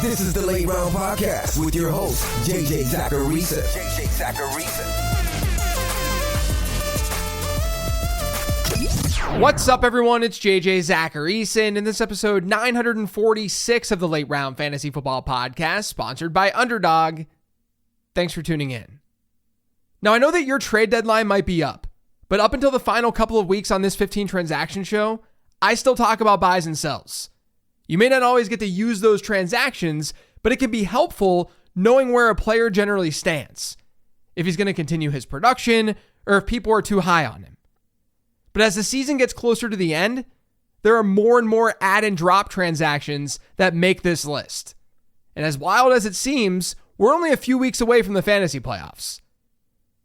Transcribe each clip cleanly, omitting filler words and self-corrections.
This is the Late Round Podcast with your host, JJ Zacharisa. What's up, everyone? It's JJ Zacharisa, and in this episode 946 of the Late Round Fantasy Football Podcast, sponsored by Underdog. Thanks for tuning in. Now, I know that your trade deadline might be up, but up until the final couple of weeks on this 15 transaction show, I still talk about buys and sells. You may not always get to use those transactions, but it can be helpful knowing where a player generally stands, if he's going to continue his production, or if people are too high on him. But as the season gets closer to the end, there are more and more add and drop transactions that make this list. And as wild as it seems, we're only a few weeks away from the fantasy playoffs.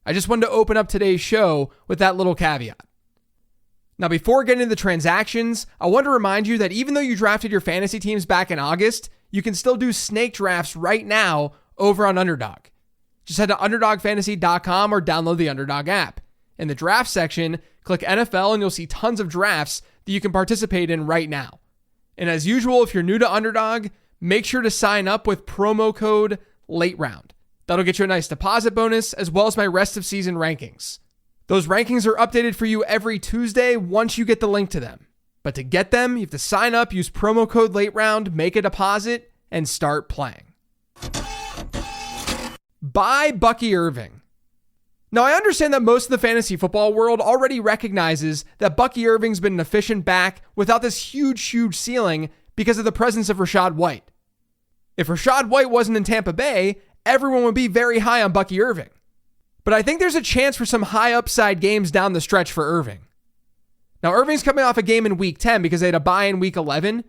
I just wanted to open up today's show with that little caveat. Now, before getting into the transactions, I want to remind you that even though you drafted your fantasy teams back in August, you can still do snake drafts right now over on Underdog. Just head to UnderdogFantasy.com or download the Underdog app. In the draft section, click NFL and you'll see tons of drafts that you can participate in right now. And as usual, if you're new to Underdog, make sure to sign up with promo code LATEROUND. That'll get you a nice deposit bonus as well as my rest of season rankings. Those rankings are updated for you every Tuesday once you get the link to them. But to get them, you have to sign up, use promo code LATEROUND, make a deposit, and start playing. Buy Bucky Irving. Now, I understand that most of the fantasy football world already recognizes that Bucky Irving's been an efficient back without this huge ceiling because of the presence of Rachaad White. If Rachaad White wasn't in Tampa Bay, everyone would be very high on Bucky Irving. But I think there's a chance for some high upside games down the stretch for Irving. Now, Irving's coming off a game in week 10 because they had a bye in week 11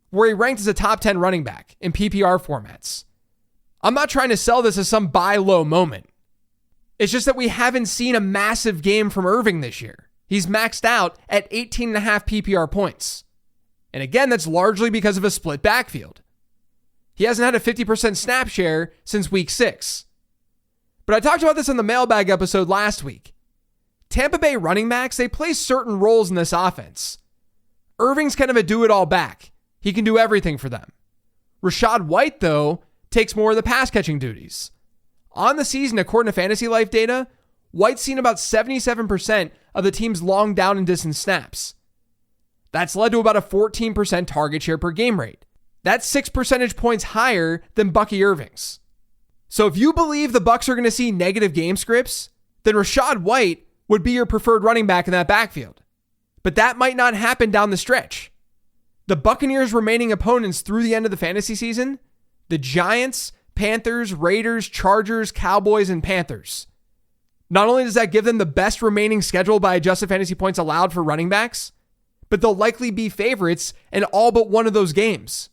where he ranked as a top 10 running back in PPR formats. I'm not trying to sell this as some buy low moment. It's just that we haven't seen a massive game from Irving this year. He's maxed out at 18.5 PPR points. And again, that's largely because of a split backfield. He hasn't had a 50% snap share since week 6. But I talked about this in the mailbag episode last week. Tampa Bay running backs, they play certain roles in this offense. Irving's kind of a do-it-all back. He can do everything for them. Rachaad White, though, takes more of the pass-catching duties. On the season, according to Fantasy Life data, White's seen about 77% of the team's long down and distance snaps. That's led to about a 14% target share per game rate. That's 6 percentage points higher than Bucky Irving's. So if you believe the Bucs are going to see negative game scripts, then Rachaad White would be your preferred running back in that backfield. But that might not happen down the stretch. The Buccaneers' remaining opponents through the end of the fantasy season, the Giants, Panthers, Raiders, Chargers, Cowboys, and Panthers. Not only does that give them the best remaining schedule by adjusted fantasy points allowed for running backs, but they'll likely be favorites in all but one of those games.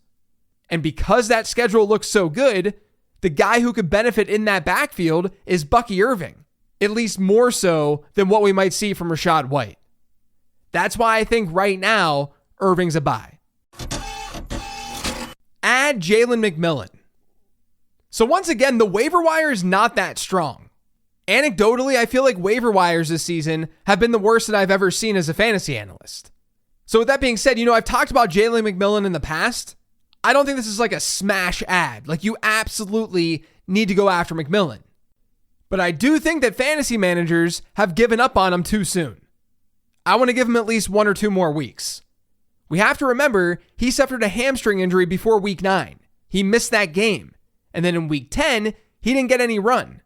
And because that schedule looks so good, the guy who could benefit in that backfield is Bucky Irving, at least more so than what we might see from Rachaad White. That's why I think right now, Irving's a buy. Add Jaylen McMillan. So once again, the waiver wire is not that strong. Anecdotally, I feel like waiver wires this season have been the worst that I've ever seen as a fantasy analyst. So with that being said, I've talked about Jaylen McMillan in the past. I don't think this is like a smash ad. Like, you absolutely need to go after McMillan. But I do think that fantasy managers have given up on him too soon. I want to give him at least 1 or 2 more weeks. We have to remember, he suffered a hamstring injury before week 9. He missed that game. And then in week 10, he didn't get any run.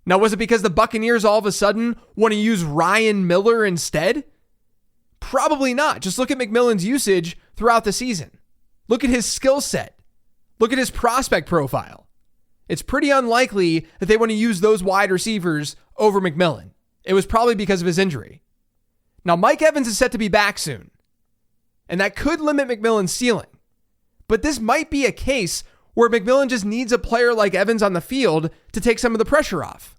Now, was it because the Buccaneers all of a sudden want to use Ryan Miller instead? Probably not. Just look at McMillan's usage throughout the season. Look at his skill set. Look at his prospect profile. It's pretty unlikely that they want to use those wide receivers over McMillan. It was probably because of his injury. Now, Mike Evans is set to be back soon, and that could limit McMillan's ceiling. But this might be a case where McMillan just needs a player like Evans on the field to take some of the pressure off.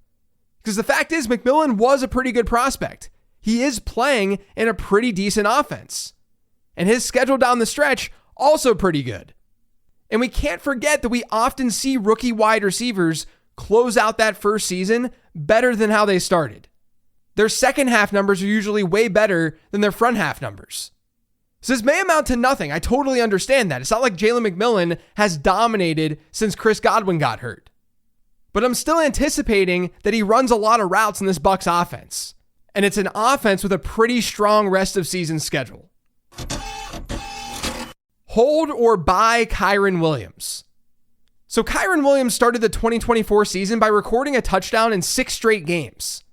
Because the fact is, McMillan was a pretty good prospect. He is playing in a pretty decent offense. And his schedule down the stretch, also pretty good. And we can't forget that we often see rookie wide receivers close out that first season better than how they started. Their second half numbers are usually way better than their front half numbers. So this may amount to nothing. I totally understand that. It's not like Jaylen McMillan has dominated since Chris Godwin got hurt. But I'm still anticipating that he runs a lot of routes in this Bucs offense. And it's an offense with a pretty strong rest of season schedule. Hold or buy Kyren Williams. So Kyren Williams started the 2024 season by recording a touchdown in 6 straight games.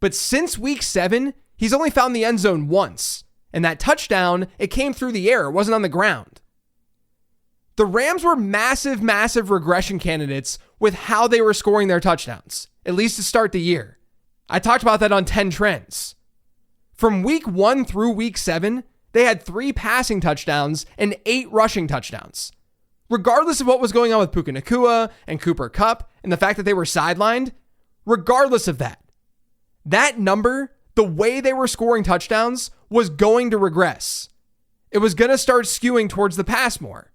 But since week 7, he's only found the end zone once. And that touchdown, it came through the air. It wasn't on the ground. The Rams were massive regression candidates with how they were scoring their touchdowns, at least to start the year. I talked about that on 10 Trends. From week 1 through week 7, they had 3 passing touchdowns and 8 rushing touchdowns. Regardless of what was going on with Puka Nacua and Cooper Kupp and the fact that they were sidelined, regardless of that, that number, the way they were scoring touchdowns, was going to regress. It was going to start skewing towards the pass more.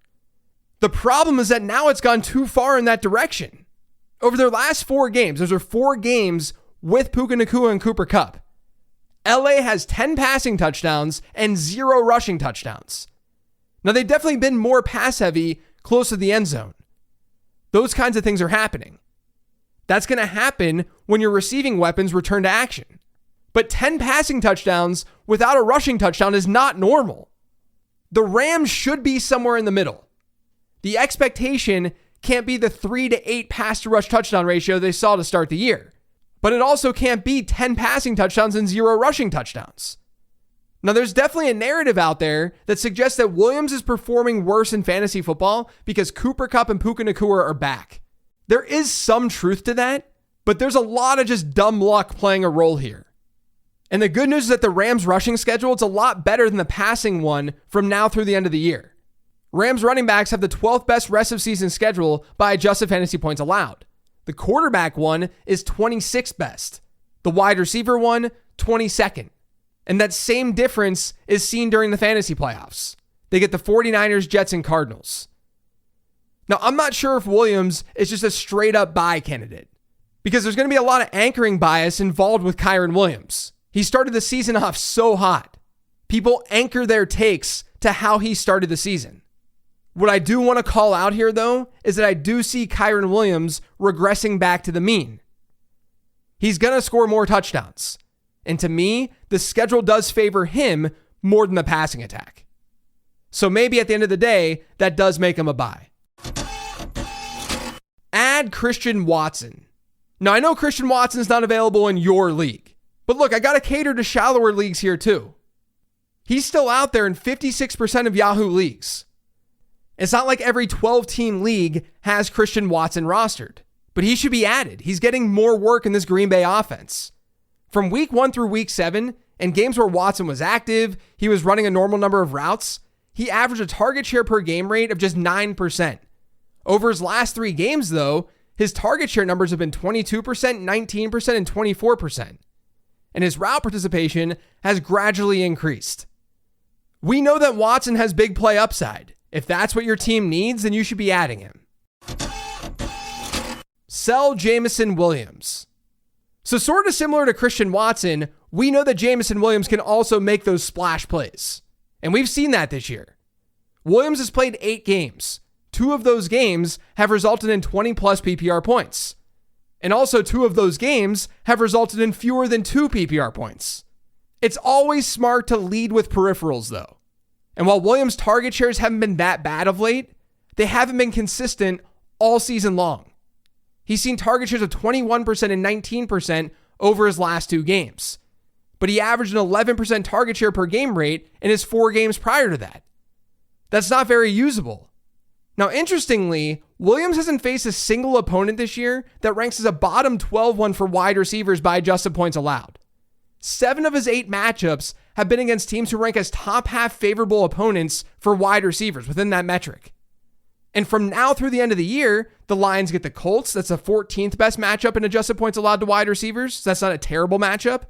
The problem is that now it's gone too far in that direction. Over their last 4 games, those are 4 games with Puka Nacua and Cooper Kupp, LA has 10 passing touchdowns and 0 rushing touchdowns. Now, they've definitely been more pass heavy close to the end zone. Those kinds of things are happening. That's going to happen when your receiving weapons return to action. But 10 passing touchdowns without a rushing touchdown is not normal. The Rams should be somewhere in the middle. The expectation can't be the 3 to 8 pass to rush touchdown ratio they saw to start the year. But it also can't be 10 passing touchdowns and 0 rushing touchdowns. Now, there's definitely a narrative out there that suggests that Williams is performing worse in fantasy football because Cooper Kupp and Puka Nacua are back. There is some truth to that, but there's a lot of just dumb luck playing a role here. And the good news is that the Rams rushing schedule is a lot better than the passing one from now through the end of the year. Rams running backs have the 12th best rest of season schedule by adjusted fantasy points allowed. The quarterback one is 26th best. The wide receiver one, 22nd. And that same difference is seen during the fantasy playoffs. They get the 49ers, Jets, and Cardinals. Now, I'm not sure if Williams is just a straight up buy candidate because there's going to be a lot of anchoring bias involved with Kyren Williams. He started the season off so hot. People anchor their takes to how he started the season. What I do want to call out here, though, is that I do see Kyren Williams regressing back to the mean. He's going to score more touchdowns. And to me, the schedule does favor him more than the passing attack. So maybe at the end of the day, that does make him a buy. Add Christian Watson. Now, I know Christian Watson is not available in your league. But look, I got to cater to shallower leagues here too. He's still out there in 56% of Yahoo leagues. It's not like every 12-team league has Christian Watson rostered, but he should be added. He's getting more work in this Green Bay offense. From week 1 through week 7, in games where Watson was active, he was running a normal number of routes, he averaged a target share per game rate of just 9%. Over his last 3 games, though, his target share numbers have been 22%, 19%, and 24%. And his route participation has gradually increased. We know that Watson has big play upside. If that's what your team needs, then you should be adding him. Sell Jameson Williams. So sort of similar to Christian Watson, we know that Jameson Williams can also make those splash plays. And we've seen that this year. Williams has played 8 games. 2 of those games have resulted in 20 plus PPR points. And also 2 of those games have resulted in fewer than 2 PPR points. It's always smart to lead with peripherals though. And while Williams' target shares haven't been that bad of late, they haven't been consistent all season long. He's seen target shares of 21% and 19% over his last 2 games. But he averaged an 11% target share per game rate in his 4 games prior to that. That's not very usable. Now, interestingly, Williams hasn't faced a single opponent this year that ranks as a bottom 12 one for wide receivers by adjusted points allowed. 7 of his 8 matchups have been against teams who rank as top half favorable opponents for wide receivers within that metric. And from now through the end of the year, the Lions get the Colts. That's the 14th best matchup in adjusted points allowed to wide receivers. So that's not a terrible matchup.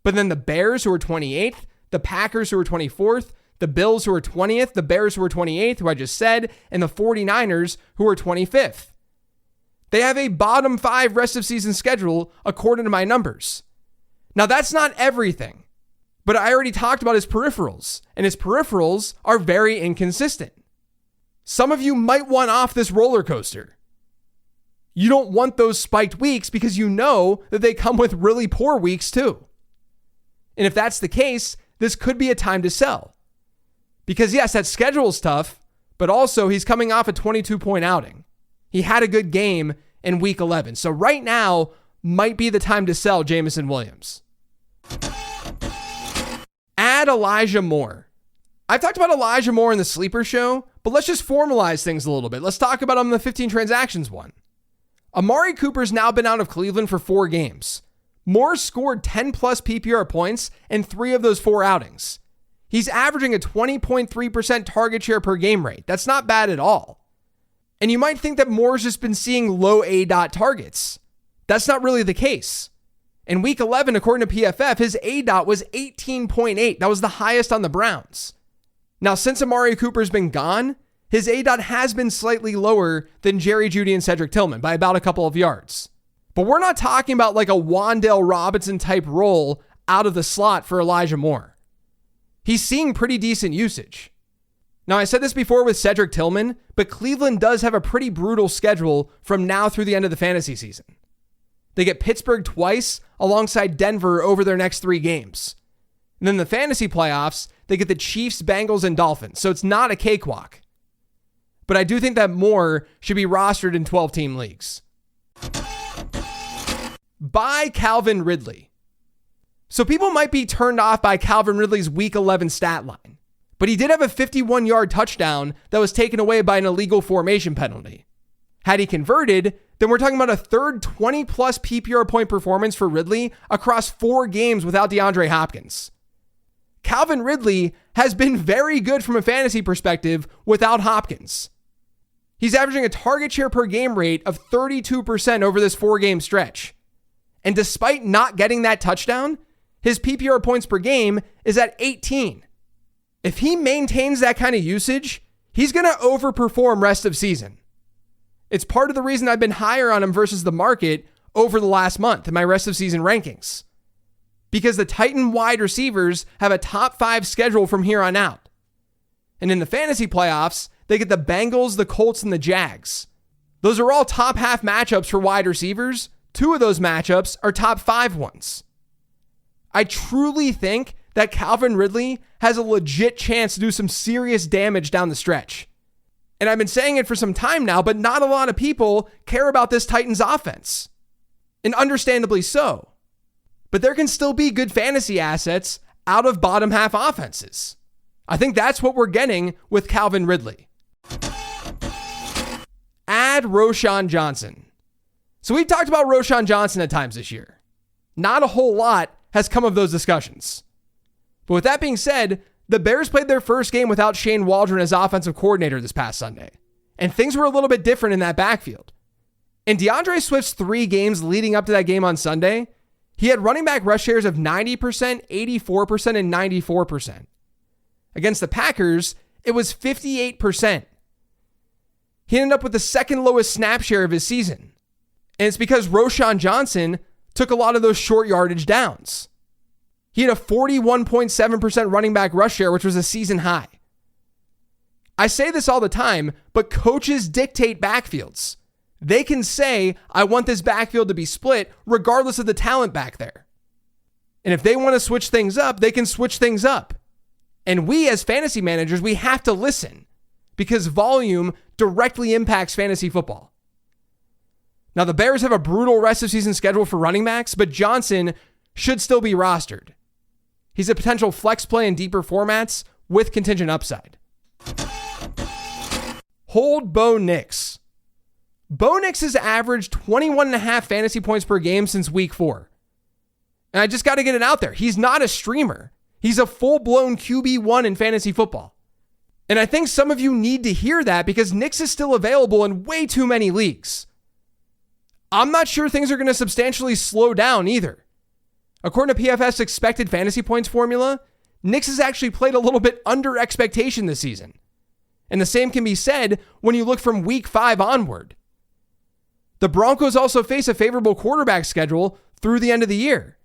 But then the Bears, who are 28th, the Packers, who are 24th, the Bills, who are 20th, the Bears, who are 28th, who I just said, and the 49ers, who are 25th. They have a bottom 5 rest of season schedule according to my numbers. Now, that's not everything. But I already talked about his peripherals, and his peripherals are very inconsistent. Some of you might want off this roller coaster. You don't want those spiked weeks because you know that they come with really poor weeks too. And if that's the case, this could be a time to sell. Because yes, that schedule's tough, but also he's coming off a 22-point outing. He had a good game in week 11. So right now might be the time to sell Jameson Williams. Add Elijah Moore. I've talked about Elijah Moore in the Sleeper Show, but let's just formalize things a little bit. Let's talk about him in the 15 transactions one. Amari Cooper's now been out of Cleveland for 4 games. Moore scored 10 plus PPR points in 3 of those 4 outings. He's averaging a 20.3% target share per game rate. That's not bad at all. And you might think that Moore's just been seeing low ADOT targets. That's not really the case. In week 11, according to PFF, his ADOT was 18.8. That was the highest on the Browns. Now, since Amari Cooper's been gone, his ADOT has been slightly lower than Jerry Jeudy and Cedric Tillman by about a couple of yards. But we're not talking about like a Wan'Dale Robinson type role out of the slot for Elijah Moore. He's seeing pretty decent usage. Now, I said this before with Cedric Tillman, but Cleveland does have a pretty brutal schedule from now through the end of the fantasy season. They get Pittsburgh twice alongside Denver over their next 3 games. And then the fantasy playoffs, they get the Chiefs, Bengals, and Dolphins. So it's not a cakewalk. But I do think that Moore should be rostered in 12-team leagues. Buy Calvin Ridley. So people might be turned off by Calvin Ridley's week 11 stat line. But he did have a 51-yard touchdown that was taken away by an illegal formation penalty. Had he converted, then we're talking about a third 20-plus PPR point performance for Ridley across 4 games without DeAndre Hopkins. Calvin Ridley has been very good from a fantasy perspective without Hopkins. He's averaging a target share per game rate of 32% over this 4-game stretch. And despite not getting that touchdown, his PPR points per game is at 18. If he maintains that kind of usage, he's going to overperform rest of season. It's part of the reason I've been higher on him versus the market over the last month in my rest of season rankings. Because the Titan wide receivers have a top 5 schedule from here on out. And in the fantasy playoffs, they get the Bengals, the Colts, and the Jags. Those are all top half matchups for wide receivers. 2 of those matchups are top 5 ones. I truly think that Calvin Ridley has a legit chance to do some serious damage down the stretch. And I've been saying it for some time now, but not a lot of people care about this Titans offense. And understandably so. But there can still be good fantasy assets out of bottom half offenses. I think that's what we're getting with Calvin Ridley. Add Roshan Johnson. So we've talked about Roshan Johnson at times this year. Not a whole lot has come of those discussions. But with that being said, the Bears played their first game without Shane Waldron as offensive coordinator this past Sunday. And things were a little bit different in that backfield. In DeAndre Swift's 3 games leading up to that game on Sunday, he had running back rush shares of 90%, 84%, and 94%. Against the Packers, it was 58%. He ended up with the second lowest snap share of his season. And it's because Roshan Johnson took a lot of those short yardage downs. He had a 41.7% running back rush share, which was a season high. I say this all the time, but coaches dictate backfields. They can say, I want this backfield to be split regardless of the talent back there. And if they want to switch things up, they can switch things up. And we as fantasy managers, we have to listen because volume directly impacts fantasy football. Now, the Bears have a brutal rest of season schedule for running backs, but Johnson should still be rostered. He's a potential flex play in deeper formats with contingent upside. Hold Bo Nix. Bo Nix has averaged 21.5 fantasy points per game since week 4. And I just got to get it out there. He's not a streamer. He's a full-blown QB1 in fantasy football. And I think some of you need to hear that because Nix is still available in way too many leagues. I'm not sure things are going to substantially slow down either. According to PFF's expected fantasy points formula, Nix has actually played a little bit under expectation this season. And the same can be said when you look from week 5 onward. The Broncos also face a favorable quarterback schedule through the end of the year.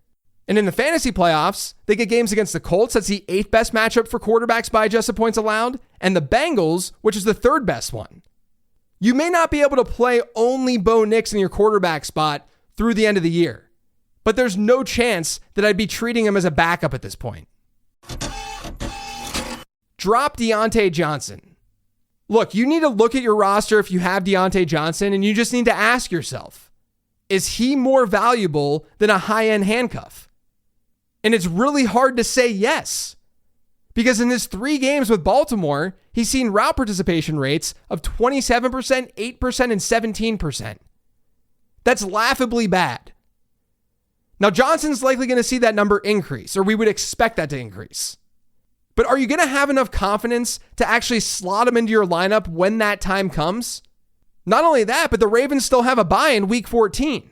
And in the fantasy playoffs, they get games against the Colts. That's the 8th best matchup for quarterbacks by adjusted points allowed. And the Bengals, which is the 3rd best one. You may not be able to play only Bo Nix in your quarterback spot through the end of the year, but there's no chance that I'd be treating him as a backup at this point. Drop Deontay Johnson. Look, you need to look at your roster if you have Deontay Johnson, and you just need to ask yourself, is he more valuable than a high-end handcuff? And it's really hard to say yes, because in his 3 games with Baltimore, he's seen route participation rates of 27%, 8%, and 17%. That's laughably bad. Now, Johnson's likely going to see that number increase, or we would expect that to increase. But are you going to have enough confidence to actually slot him into your lineup when that time comes? Not only that, but the Ravens still have a bye in week 14.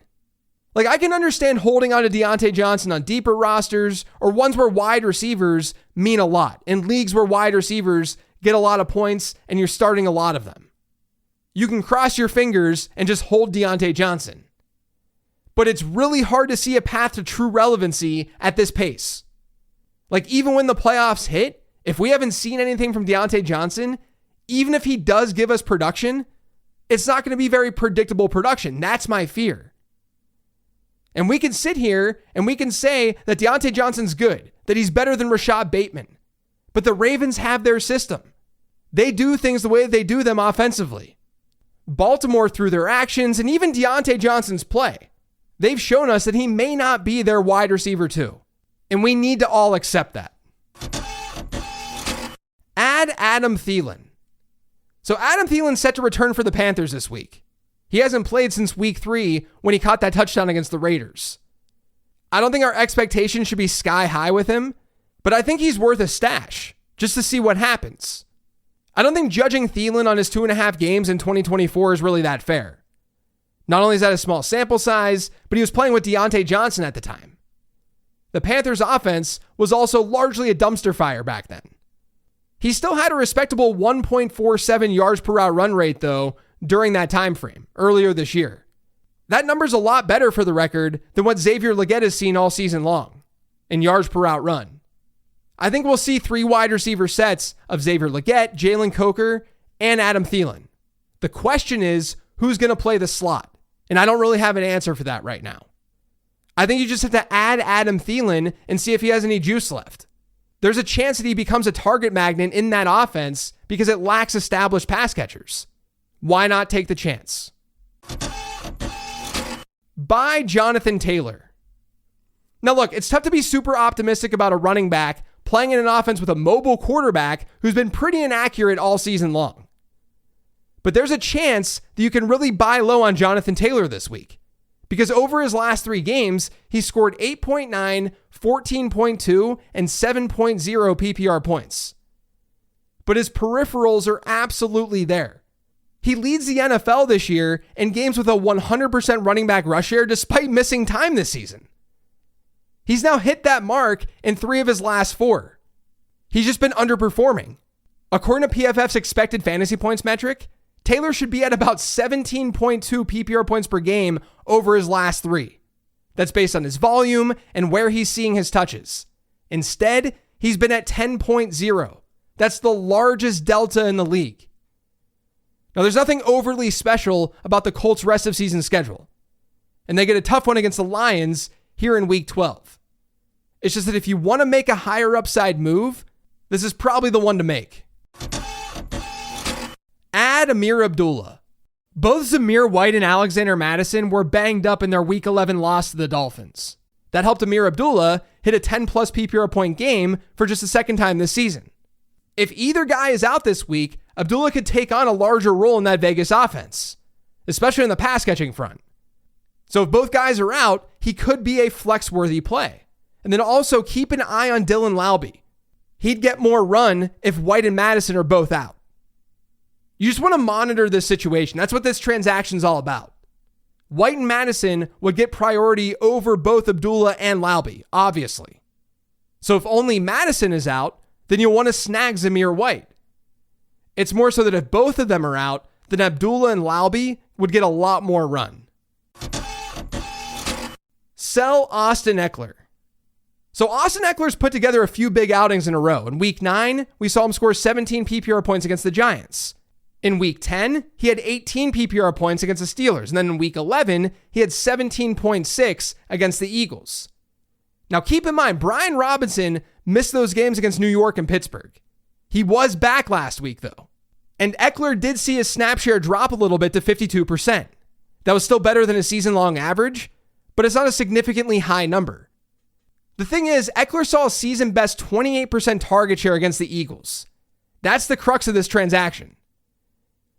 Like, I can understand holding on to Deontay Johnson on deeper rosters or ones where wide receivers mean a lot, in leagues where wide receivers get a lot of points and you're starting a lot of them. You can cross your fingers and just hold Deontay Johnson. But it's really hard to see a path to true relevancy at this pace. Like, even when the playoffs hit, if we haven't seen anything from Deontay Johnson, even if he does give us production, it's not going to be very predictable production. That's my fear. And we can sit here and we can say that Deontay Johnson's good, that he's better than Rashad Bateman. But the Ravens have their system. They do things the way they do them offensively. Baltimore, through their actions and even Deontay Johnson's play, they've shown us that he may not be their wide receiver too. And we need to all accept that. Add Adam Thielen. So Adam Thielen's set to return for the Panthers this week. He hasn't played since week 3 when he caught that touchdown against the Raiders. I don't think our expectations should be sky high with him, but I think he's worth a stash just to see what happens. I don't think judging Thielen on his 2.5 games in 2024 is really that fair. Not only is that a small sample size, but he was playing with Deontay Johnson at the time. The Panthers' offense was also largely a dumpster fire back then. He still had a respectable 1.47 yards per route run rate, though, during that time frame, earlier this year. That number's a lot better, for the record, than what Xavier Legette has seen all season long in yards per route run. I think we'll see 3 wide receiver sets of Xavier Legette, Jalen Coker, and Adam Thielen. The question is, who's going to play the slot? And I don't really have an answer for that right now. I think you just have to add Adam Thielen and see if he has any juice left. There's a chance that he becomes a target magnet in that offense because it lacks established pass catchers. Why not take the chance? Buy Jonathan Taylor. Now look, it's tough to be super optimistic about a running back playing in an offense with a mobile quarterback who's been pretty inaccurate all season long. But there's a chance that you can really buy low on Jonathan Taylor this week, because over his last 3 games, he scored 8.9, 14.2, and 7.0 PPR points. But his peripherals are absolutely there. He leads the NFL this year in games with a 100% running back rush share despite missing time this season. He's now hit that mark in 3 of his last 4. He's just been underperforming. According to PFF's expected fantasy points metric, Taylor should be at about 17.2 PPR points per game over his last 3. That's based on his volume and where he's seeing his touches. Instead, he's been at 10.0. That's the largest delta in the league. Now, there's nothing overly special about the Colts' rest of season schedule, and they get a tough one against the Lions here in week 12. It's just that if you want to make a higher upside move, this is probably the one to make. Add Amir Abdullah. Both Zamir White and Alexander Mattison were banged up in their week 11 loss to the Dolphins. That helped Amir Abdullah hit a 10-plus PPR point game for just the second time this season. If either guy is out this week, Abdullah could take on a larger role in that Vegas offense, especially on the pass catching front. So if both guys are out, he could be a flex-worthy play. And then also keep an eye on Dylan Laube. He'd get more run if White and Mattison are both out. You just want to monitor this situation. That's what this transaction's all about. White and Mattison would get priority over both Abdullah and Laube, obviously. So if only Mattison is out, then you'll want to snag Zamir White. It's more so that if both of them are out, then Abdullah and Laube would get a lot more run. Sell Austin Ekeler. So Austin Ekeler's put together a few big outings in a row. In week 9, we saw him score 17 PPR points against the Giants. In week 10, he had 18 PPR points against the Steelers. And then in week 11, he had 17.6 against the Eagles. Now keep in mind, Brian Robinson missed those games against New York and Pittsburgh. He was back last week though. And Ekeler did see his snap share drop a little bit to 52%. That was still better than his season-long average, but it's not a significantly high number. The thing is, Ekeler saw a season-best 28% target share against the Eagles. That's the crux of this transaction.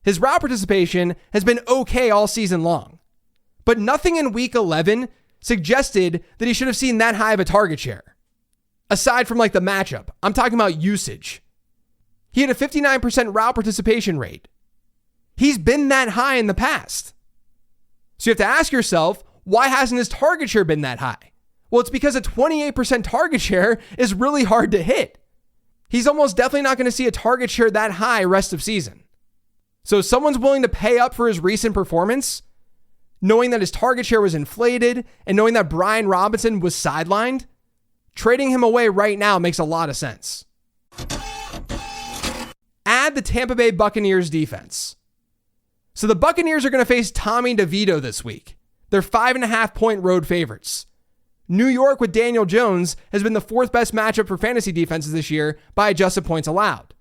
His route participation has been okay all season long, but nothing in week 11 suggested that he should have seen that high of a target share. Aside from like the matchup, I'm talking about usage. He had a 59% route participation rate. He's been that high in the past. So you have to ask yourself, why hasn't his target share been that high? Well, it's because a 28% target share is really hard to hit. He's almost definitely not going to see a target share that high rest of season. So if someone's willing to pay up for his recent performance, knowing that his target share was inflated and knowing that Brian Robinson was sidelined, trading him away right now makes a lot of sense. Add the Tampa Bay Buccaneers defense. So the Buccaneers are going to face Tommy DeVito this week. They're 5.5-point road favorites. New York with Daniel Jones has been the 4th best matchup for fantasy defenses this year by adjusted points allowed.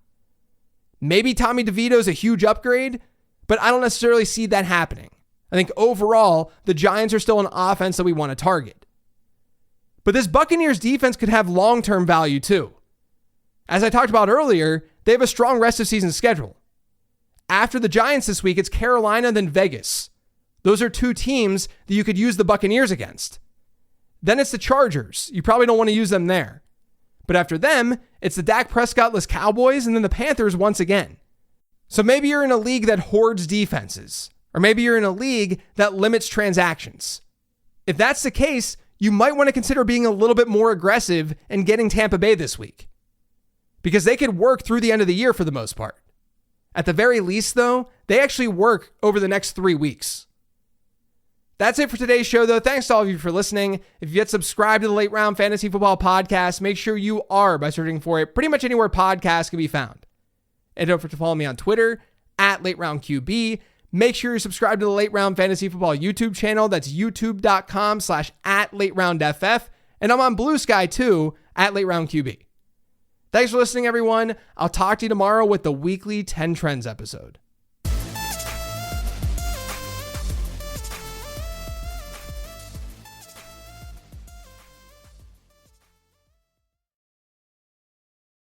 Maybe Tommy DeVito's a huge upgrade, but I don't necessarily see that happening. I think overall, the Giants are still an offense that we want to target. But this Buccaneers defense could have long-term value too. As I talked about earlier, they have a strong rest of season schedule. After the Giants this week, it's Carolina, then Vegas. Those are 2 teams that you could use the Buccaneers against. Then it's the Chargers. You probably don't want to use them there. But after them, it's the Dak Prescott-less Cowboys and then the Panthers once again. So maybe you're in a league that hoards defenses, or maybe you're in a league that limits transactions. If that's the case, you might want to consider being a little bit more aggressive and getting Tampa Bay this week, because they could work through the end of the year for the most part. At the very least, though, they actually work over the next 3 weeks. That's it for today's show, though. Thanks to all of you for listening. If you yet subscribed to the Late Round Fantasy Football Podcast, make sure you are by searching for it pretty much anywhere podcasts can be found. And don't forget to follow me on Twitter, @LateRoundQB. Make sure you subscribe to the Late Round Fantasy Football YouTube channel. That's youtube.com/@LateRoundFF. And I'm on Blue Sky, too, @LateRoundQB. Thanks for listening, everyone. I'll talk to you tomorrow with the weekly 10 Trends episode.